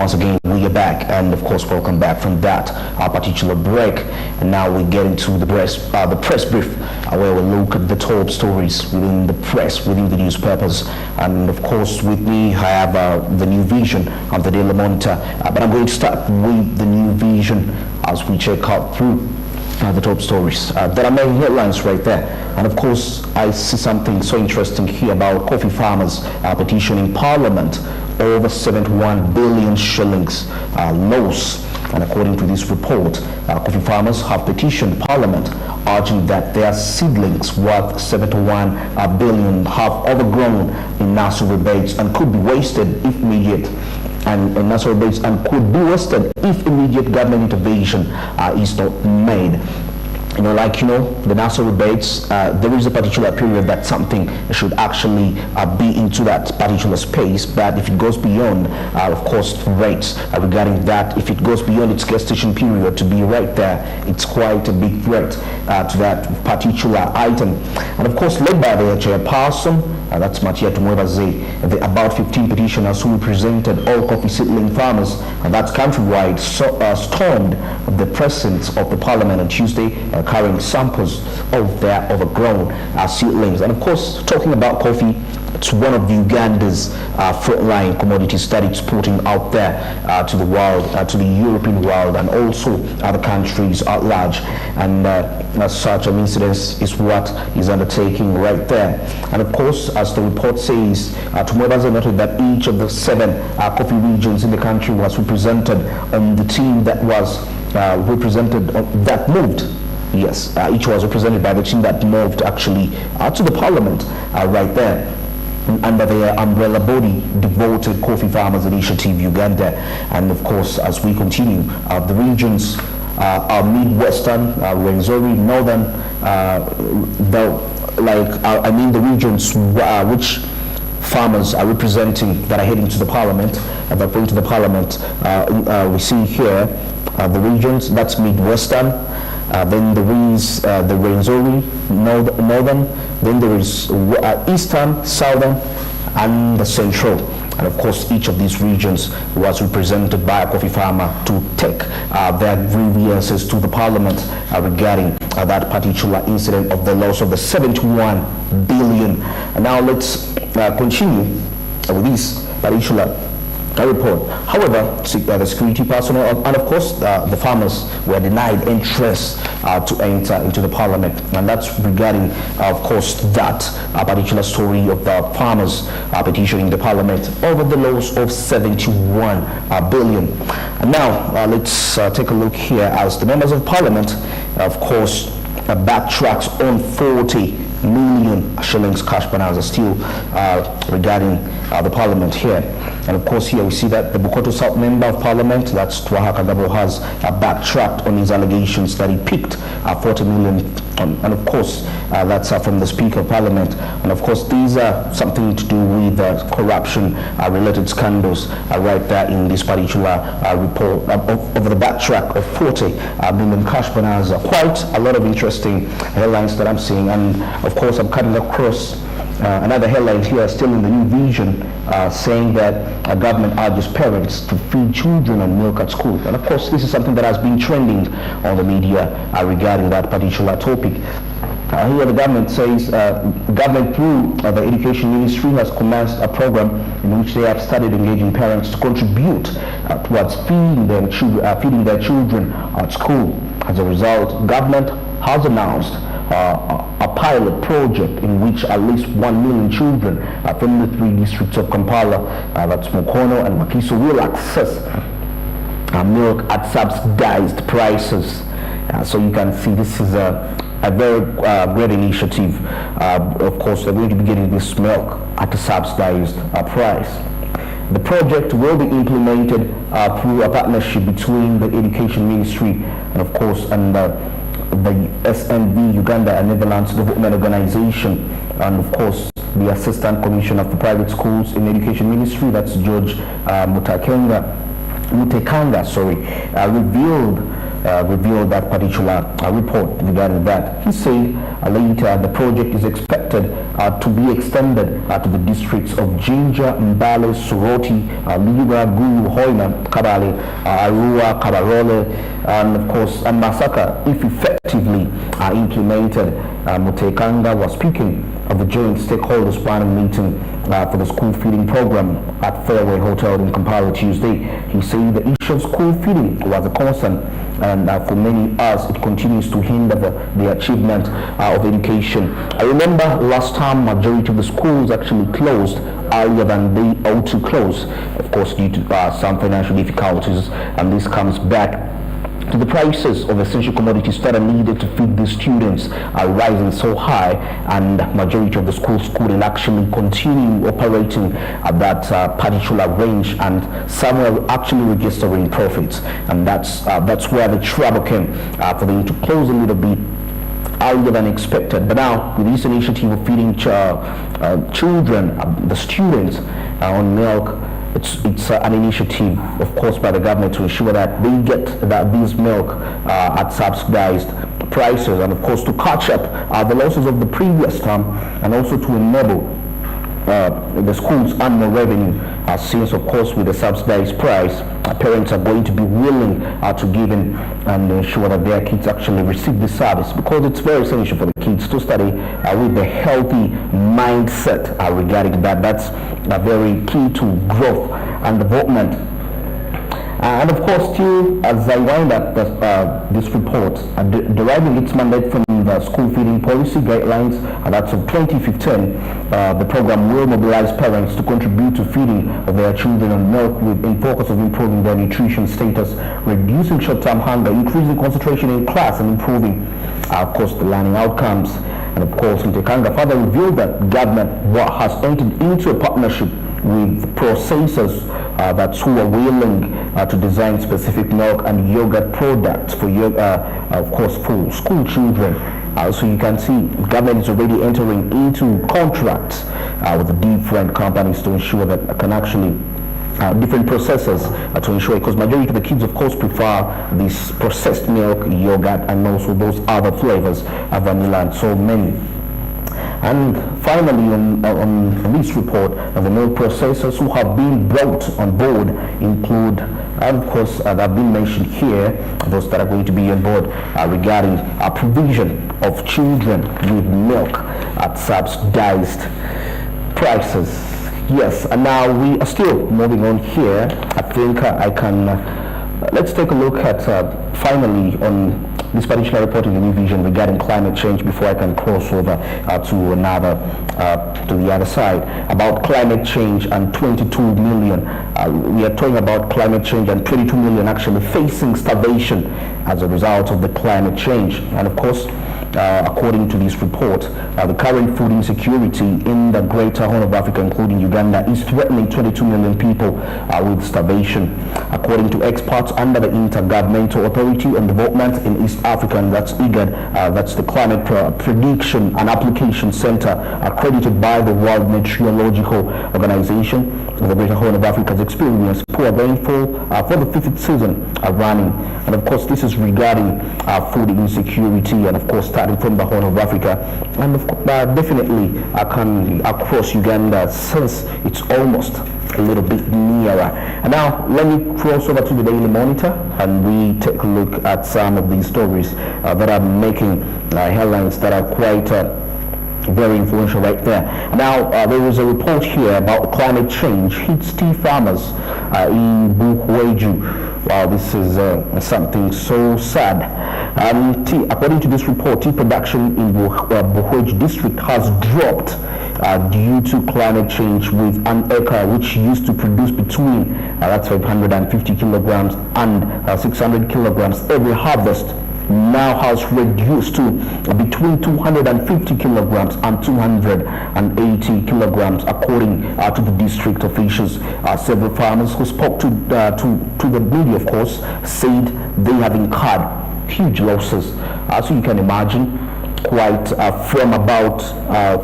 once again, we are back, and of course, welcome back from that particular break. And now we get into the press brief, where we look at the top stories within the press, within the newspapers. And of course, with me, I have the New Vision of the Daily Monitor. But I'm going to start with the New Vision as we check out through the top stories. There are many headlines right there. And of course, I see something so interesting here about coffee farmers petitioning Parliament over 71 billion shillings loss. And according to this report, coffee farmers have petitioned Parliament, urging that their seedlings worth 71 billion have overgrown in national rebates and could be wasted if immediate and national rebates and could be wasted if immediate government intervention is not made. The national rebates, there is a particular period that something should actually be into that particular space, but if it goes beyond, of course, rates regarding that, if it goes beyond its gestation period to be right there, it's quite a big threat to that particular item. And of course, led by the chairperson, that's Matia Tumwebaze, the about 15 petitioners who represented all coffee seedling farmers, and that's countrywide, stormed the presence of the Parliament on Tuesday, carrying samples of their overgrown seedlings. And of course, talking about coffee, it's one of Uganda's frontline commodities that it's putting out there to the world, to the European world, and also other countries at large. And as such, an incident is what is undertaking right there. And of course, as the report says, Tumwebaze noted that each of the 7 coffee regions in the country was represented on the team that was that moved. Yes, each was represented by the team that moved actually to the Parliament right there, under the umbrella body Devoted Coffee Farmers Initiative Uganda. And of course, as we continue, the regions are Midwestern, Rwenzori, Northern, the regions which farmers are representing that are heading to the Parliament, that are going to the Parliament. We see here the regions, that's Midwestern. Then there is the Rwenzori, Northern, then there is Eastern, Southern, and the Central. And of course, each of these regions was represented by a coffee farmer to take their grievances to the Parliament regarding that particular incident of the loss of the 71 billion. And now let's continue with this particular report. However, the security personnel and of course the farmers were denied entrance to enter into the Parliament, and that's regarding of course that particular story of the farmers petitioning the Parliament over the loss of 71 billion. And now let's take a look here as the members of Parliament of course backtracks on 40 million shillings cash bonanza still regarding the Parliament here. And of course, here we see that the Bukoto South Member of Parliament, that's Twahaka Gabo, has backtracked on his allegations that he picked 40 million. And of course, that's from the Speaker of Parliament. And of course, these are something to do with corruption-related scandals right there in this particular report of the backtrack of 40 million cash bonanza. Quite a lot of interesting headlines that I'm seeing. And of course, I'm cutting across another headline here, still in the New Vision, saying that government urges parents to feed children on milk at school. And of course, this is something that has been trending on the media regarding that particular topic. Here the government says, government through the Education Ministry has commenced a program in which they have started engaging parents to contribute towards feeding their children at school. As a result, government has announced a pilot project in which at least 1 million children from the 3 districts of Kampala, that's Mukono and Makiso, will access milk at subsidized prices. So you can see this is a very great initiative. Of course, they're going to be getting this milk at a subsidized price. The project will be implemented through a partnership between the Education Ministry and of course the SNB Uganda and Netherlands Development Organization, and of course the Assistant Commissioner for Private Schools in Education Ministry, that's George Mutekanga, revealed revealed that particular report regarding that. He said later the project is expected to be extended to the districts of Jinja, Mbale, Soroti, Lira, Gulu, Hoima, Kabale, Arua, Kabarole, and of course and Masaka, if effectively implemented. Mutekanga was speaking of the joint stakeholders planning meeting for the school feeding program at Fairway Hotel in Kampala Tuesday. He said the issue of school feeding was a concern, and for many us it continues to hinder the achievement of education. I remember last time majority of the schools actually closed earlier than they ought to close, of course due to some financial difficulties, and this comes back to the prices of essential commodities that are needed to feed the students are rising so high, and majority of the schools couldn't actually continue operating at that particular range, and some are actually registering profits, and that's where the trouble came for them to close a little bit earlier than expected. But now with this initiative of feeding children, the students on milk, it's an initiative, of course, by the government to ensure that they get this milk at subsidized prices, and of course to catch up the losses of the previous term, and also to enable the schools earn more revenue, since of course with the subsidized price parents are going to be willing to give in and ensure that their kids actually receive the service, because it's very essential for the kids to study with a healthy mindset regarding that. That's very key to growth and development. And of course, still, as I wind up this report, deriving its mandate from the school feeding policy guidelines, that's of 2015, the program will mobilize parents to contribute to feeding of their children on milk in focus of improving their nutrition status, reducing short-term hunger, increasing concentration in class, and improving, of course, the learning outcomes. And of course, Ntekanga further revealed that government has entered into a partnership with processors who are willing to design specific milk and yogurt products for of course for school children. So you can see government is already entering into contracts with the different companies to ensure that can actually different processors to ensure, because majority of the kids of course prefer this processed milk, yogurt, and also those other flavors, vanilla and so many. And finally, on this report, the milk processors who have been brought on board include, and of course, that have been mentioned here, those that are going to be on board regarding provision of children with milk at subsidized prices. Yes, and now we are still moving on here. I think I can, let's take a look at finally on this particular report in the New Vision regarding climate change before I can cross over to the other side about climate change and 22 million. We are talking about climate change and 22 million actually facing starvation as a result of the climate change. And of course, according to this report, the current food insecurity in the Greater Horn of Africa, including Uganda, is threatening 22 million people with starvation. According to experts under the Intergovernmental Authority on Development in East Africa, and that's IGAD, that's the Climate Prediction and Application Center accredited by the World Meteorological Organization, the Greater Horn of Africa has experienced poor rainfall for the fifth season running. And of course, this is regarding food insecurity, and of course, starting from the Horn of Africa, and of course, definitely across Uganda, since it's almost a little bit nearer. And now let me cross over to the Daily Monitor, and we take a look at some of these stories that are making headlines that are quite very influential right there. Now there is a report here about climate change hits tea farmers in Buhweju. Wow, this is something so sad. According to this report, tea production in Buhweju district has dropped due to climate change, with an acre which used to produce between that's 550 kilograms and 600 kilograms every harvest now has reduced to between 250 kilograms and 280 kilograms, according to the district officials. Several farmers who spoke to the media, of course, said they have incurred huge losses. So you can imagine, quite from about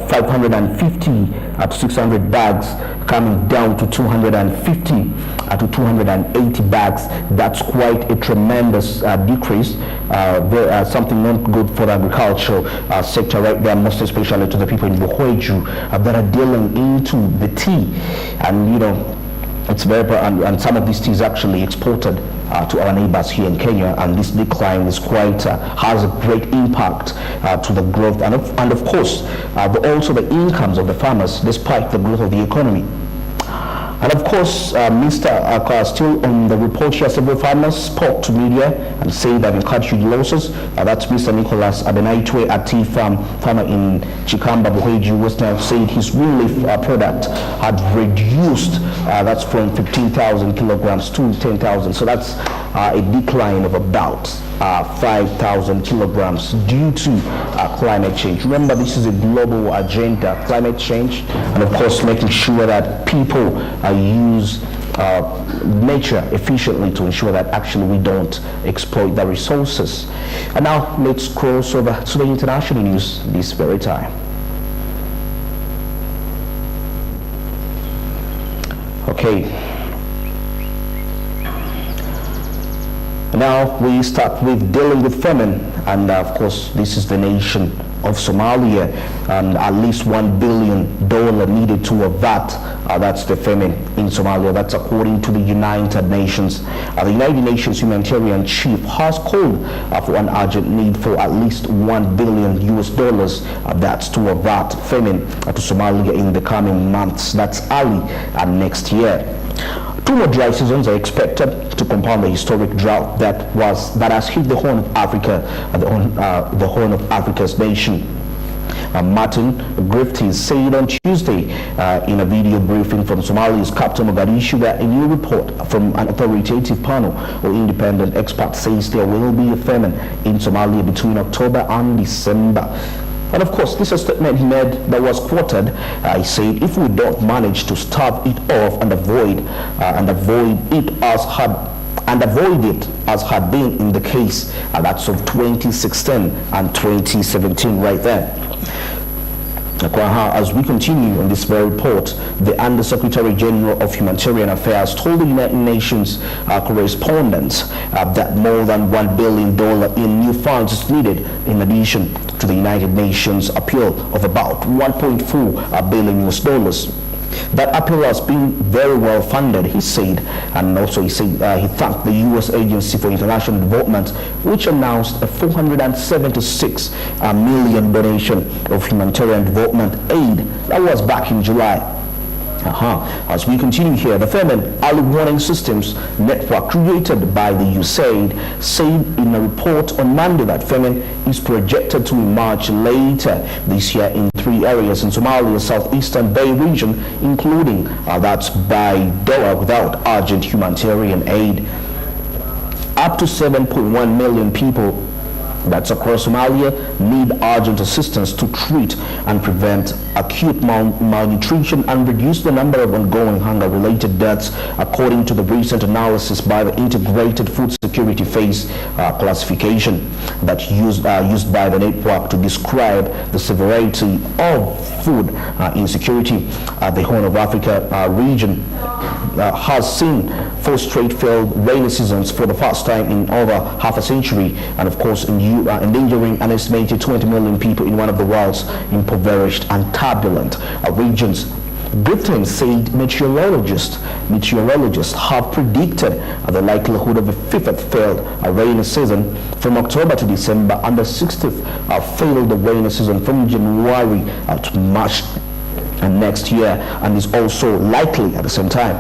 550 to 600 bags, coming down to 250 to 280 bags. That's quite a tremendous decrease. Something not good for the agricultural sector right there, most especially to the people in Buhweju that are dealing into the tea. And you know, it's very, and some of these tea is actually exported to our neighbors here in Kenya, and this decline is quite has a great impact to the growth and of course also the incomes of the farmers despite the growth of the economy. And of course, Mr. Still on the report here, several farmers spoke to media and said they've incurred huge losses. That's Mr. Nicholas Abenaitwe, a tea farmer in Chikamba, Buhweju, Western, said his wool leaf product had reduced, that's from 15,000 kilograms to 10,000. So that's a decline of about 5,000 kilograms due to climate change. Remember, this is a global agenda, climate change, and of course making sure that people use nature efficiently to ensure that actually we don't exploit the resources. And now let's cross over to the international news this very time. Okay. Now we start with dealing with famine, and of course this is the nation of Somalia, and at least $1 billion needed to avert that's the famine in Somalia. That's according to the United Nations. The United Nations humanitarian chief has called for an urgent need for at least $1 billion that's to avert famine to Somalia in the coming months. That's early next year. 2 more dry seasons are expected to compound the historic drought that has hit the Horn of Africa, the Horn of Africa's nation. Martin Griffiths said on Tuesday in a video briefing from Somalia's capital Mogadishu that a new report from an authoritative panel or independent experts says there will be a famine in Somalia between October and December. And of course, this is a statement he made that was quoted. He said, if we don't manage to starve it off and avoid it as had been in the case that's of 2016 and 2017 right there. As we continue on this very report, the Undersecretary General of Humanitarian Affairs told the United Nations correspondents that more than $1 billion in new funds is needed in addition to the United Nations appeal of about $1.4 billion. That appeal has been very well funded, he said, and also he thanked the U.S. Agency for International Development, which announced a $476 million donation of humanitarian development aid. That was back in July. As we continue here, the famine early warning systems network created by the USAID said in a report on Monday that famine is projected to emerge later this year in 3 areas in Somalia's southeastern Bay region, including that's by Doha, without urgent humanitarian aid. Up to 7.1 million people that's across Somalia need urgent assistance to treat and prevent acute malnutrition and reduce the number of ongoing hunger-related deaths, according to the recent analysis by the Integrated Food Security Phase classification that used by the network to describe the severity of food insecurity. The Horn of Africa region has seen 4 straight failed rainy seasons for the first time in over half a century, and of course endangering an estimated 20 million people in one of the world's impoverished and turbulent regions. Griffiths said meteorologists have predicted the likelihood of a 5th failed rainy season from October to December and the 60th failed rainy season from January to March next year, and is also likely at the same time.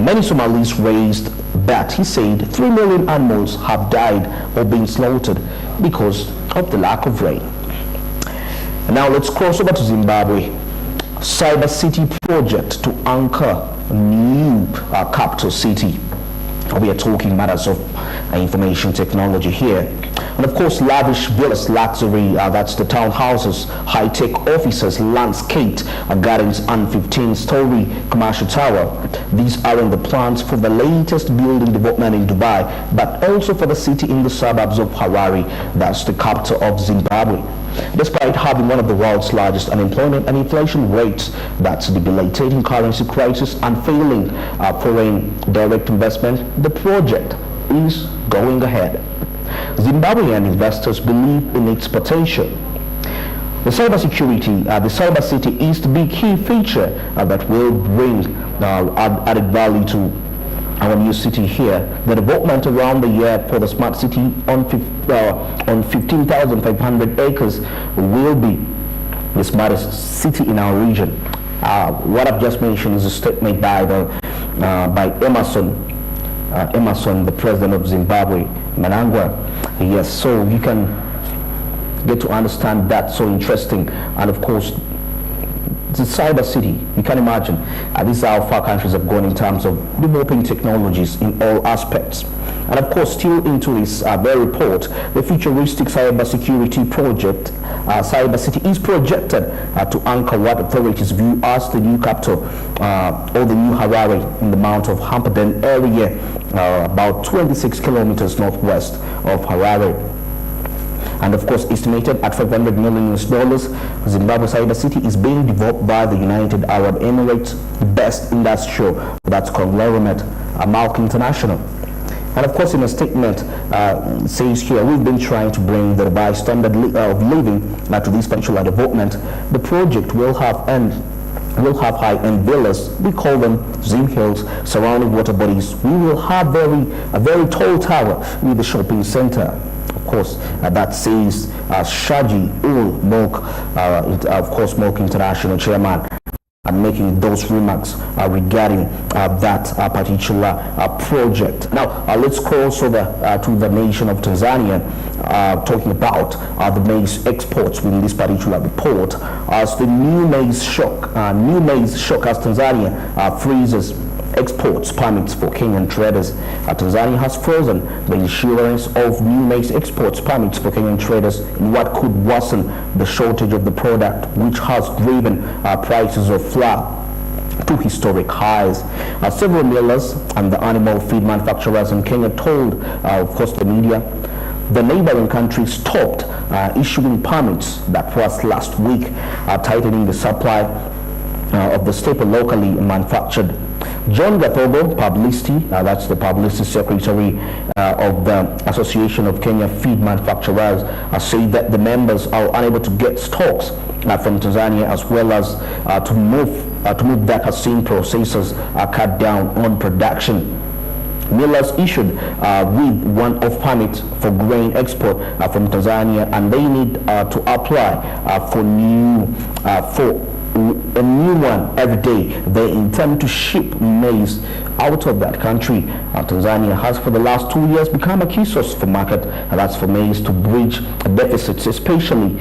Many Somalis raised that, he said, 3 million animals have died or been slaughtered because of the lack of rain. And now let's cross over to Zimbabwe. Cyber City project to anchor new capital city. We are talking matters of information technology here. And of course, lavish villas, luxury, that's the townhouses, high-tech offices, landscaped gardens, and 15-story commercial tower. These are in the plans for the latest building development in Dubai, but also for the city in the suburbs of Harare, that's the capital of Zimbabwe. Despite having one of the world's largest unemployment and inflation rates, that's debilitating currency crisis and failing foreign direct investment, the project is going ahead. Zimbabwean investors believe in its potential. The cybersecurity, the cyber city is to be a key feature that will bring added value to our new city here. The development around the year for the smart city on 15,500 acres will be the smartest city in our region. What I've just mentioned is a statement by Emerson, the president of Zimbabwe, Mnangagwa. Yes, so you can get to understand that. So interesting. And of course, the cyber city, you can imagine, this is how far countries have gone in terms of developing technologies in all aspects. And of course, still into this their report, the futuristic cyber security project, cyber city, is projected to anchor what authorities view as the new capital, or the new Harare, in the Mount of Hampden area, about 26 kilometers northwest of Harare. And of course, estimated at $500 million, Zimbabwe Cyber City is being developed by the United Arab Emirates, the best industrial, that's conglomerate, Malk International. And of course, in a statement, says here, we've been trying to bring the Dubai standard of living to this particular development. The project will have high-end villas, we call them Zim Hills, surrounding water bodies. We will have a very tall tower with the shopping center. Of course, that says Shaji Ul Mulk, of course, Mulk International chairman, and making those remarks regarding that particular project. Now, let's cross over to the nation of Tanzania, talking about the maize exports within this particular report, as the new maize shock as Tanzania freezes exports permits for Kenyan traders. Tanzania has frozen the issuance of new maize exports permits for Kenyan traders in what could worsen the shortage of the product, which has driven prices of flour to historic highs. Several millers and the animal feed manufacturers in Kenya told, of course, the media, the neighboring country stopped issuing permits that was last week, tightening the supply of the staple locally manufactured. John Gatogo, publicity, that's the publicity secretary of the Association of Kenya Feed Manufacturers, say that the members are unable to get stocks from Tanzania, as well as to move that has seen processors cut down on production. Millers issued with one-off permits for grain export from Tanzania, and they need to apply for a new one every day. They intend to ship maize out of that country. Tanzania has for the last 2 years become a key source for market, and that's for maize to bridge deficits, especially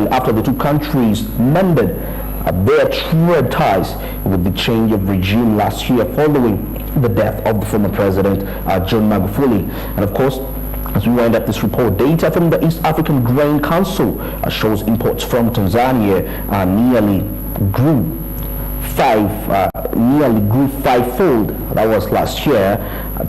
after the two countries mended their trade ties with the change of regime last year following the death of the former president John Magufuli. And of course, as we wind up this report, data from the East African Grain Council shows imports from Tanzania nearly grew fivefold. That was last year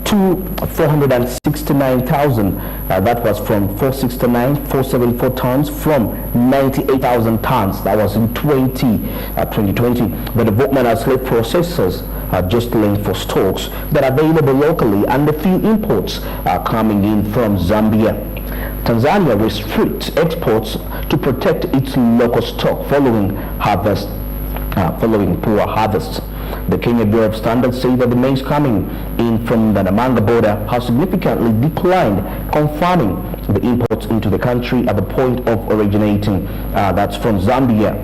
to 469,000. That was from 474 tons from 98,000 tons. That was in 2020. The development has led processors just laying for stocks that are available locally, and the few imports are coming in from Zambia. Tanzania restricts exports to protect its local stock following poor harvests. The Kenya Bureau of Standards say that the maize coming in from the Namanga border has significantly declined, confirming the imports into the country at the point of originating, that's from Zambia.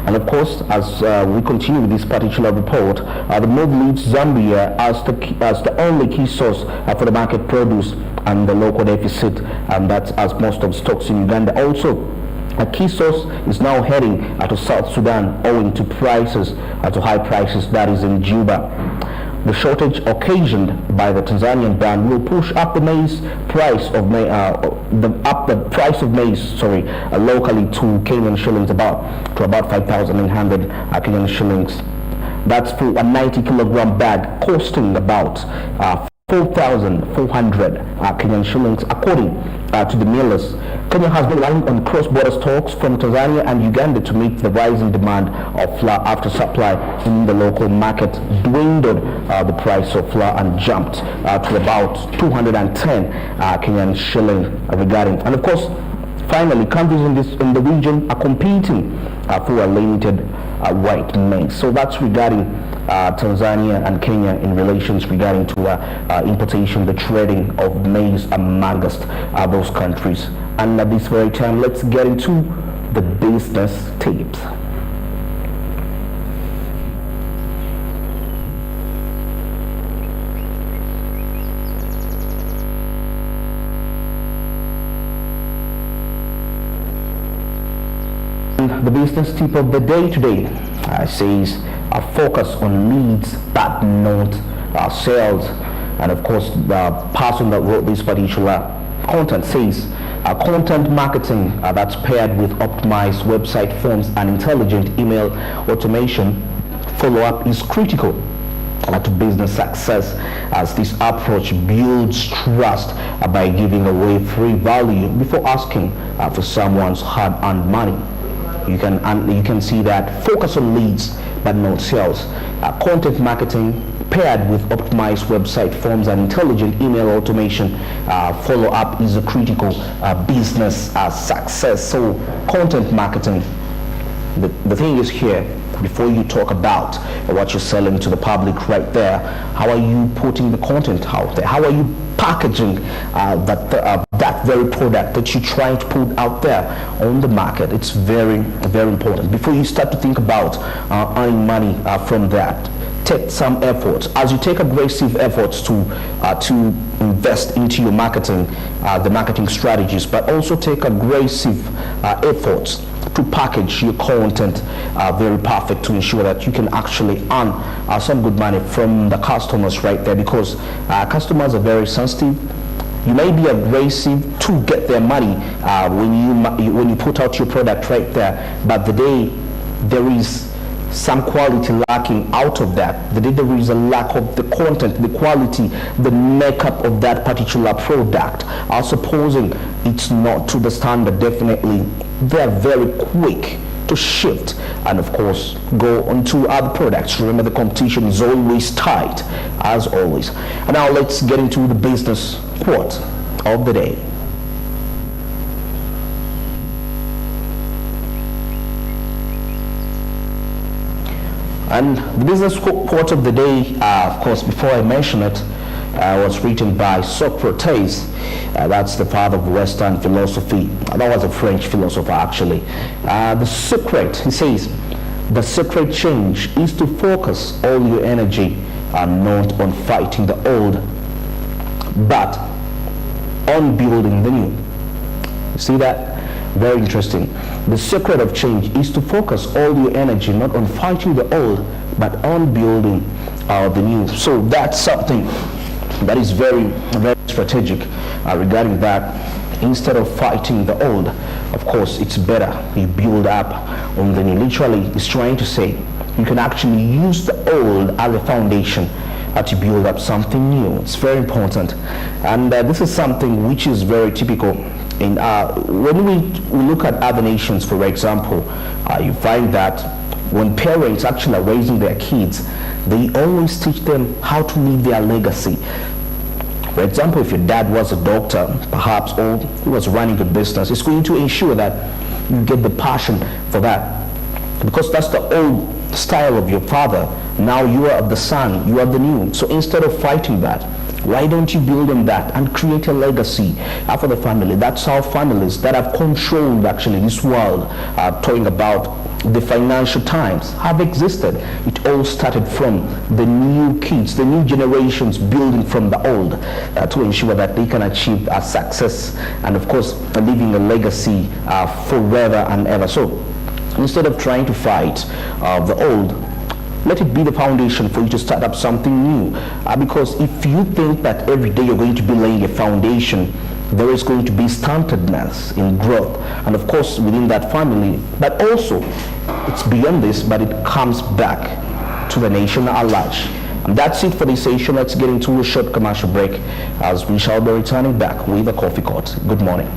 And of course, as we continue with this particular report, the move leaves Zambia as the only key source for the market produce and the local deficit, and that's as most of stocks in Uganda also. A key source is now heading to South Sudan owing to high prices, that is in Juba. The shortage occasioned by the Tanzanian ban will push up the price of maize locally to Kenyan shillings about 5,800 Kenyan shillings. That's for a 90 kilogram bag costing about 4,400 Kenyan shillings, according to the millers. Kenya has been relying on cross-border stocks from Tanzania and Uganda to meet the rising demand of flour after supply in the local market dwindled the price of flour and jumped to about 210 Kenyan shilling regarding. And of course, finally, countries in the region are competing for a limited white maize. So that's regarding Tanzania and Kenya in relations regarding to importation, the trading of maize amongst those countries. And at this very time, let's get into the business tips. The business tip of the day today says focus on leads but not sales. And of course, the person that wrote this particular content says content marketing that's paired with optimized website forms and intelligent email automation follow-up is critical to business success, as this approach builds trust by giving away free value before asking for someone's hard-earned money. You can see that focus on leads but not sales. Content marketing paired with optimized website forms and intelligent email automation follow-up is a critical business success. So content marketing, the thing is here, before you talk about what you're selling to the public right there, how are you putting the content out there? How are you packaging that very product that you're trying to put out there on the market? It's very, very important. Before you start to think about earning money from that, take some efforts. As you take aggressive efforts to invest into your marketing, the marketing strategies, but also take aggressive efforts to package your content very perfect to ensure that you can actually earn some good money from the customers right there, because customers are very sensitive. You may be aggressive to get their money when you put out your product right there, but the day there is some quality lacking out of that, the day there is a lack of the content, the quality, the makeup of that particular product, supposing it's not to the standard, definitely they're very quick to shift and of course go on to other products. Remember, the competition is always tight, as always. And now let's get into the business quote of the day. And the business quote of the day, of course, before I mention it, was written by Socrates. That's the father of Western philosophy. That was a French philosopher, actually. The secret, he says, the secret change is to focus all your energy not on fighting the old, but on building the new. You see that? Very interesting. The secret of change is to focus all your energy not on fighting the old, but on building the new. So that's something that is very, very strategic regarding that. Instead of fighting the old, of course, it's better you build up on the new. Literally, it's trying to say you can actually use the old as a foundation to build up something new. It's very important. And this is something which is very typical in when we look at other nations. For example, you find that when parents actually are raising their kids, they always teach them how to leave their legacy. For example, if your dad was a doctor, perhaps, or he was running a business, it's going to ensure that you get the passion for that, because that's the old style of your father. Now you are the son, you are the new. So instead of fighting that, why don't you build on that and create a legacy for the family? That's how families that have controlled actually this world, talking about the financial times, have existed. It all started from the new kids, the new generations building from the old to ensure that they can achieve success and of course leaving a legacy forever and ever. So instead of trying to fight the old, let it be the foundation for you to start up something new. Because if you think that every day you're going to be laying a foundation, there is going to be stuntedness in growth, and of course within that family, but also it's beyond this, but it comes back to the nation at large. And that's it for this session. Let's get into a short commercial break as we shall be returning back with the Coffee Court. Good morning.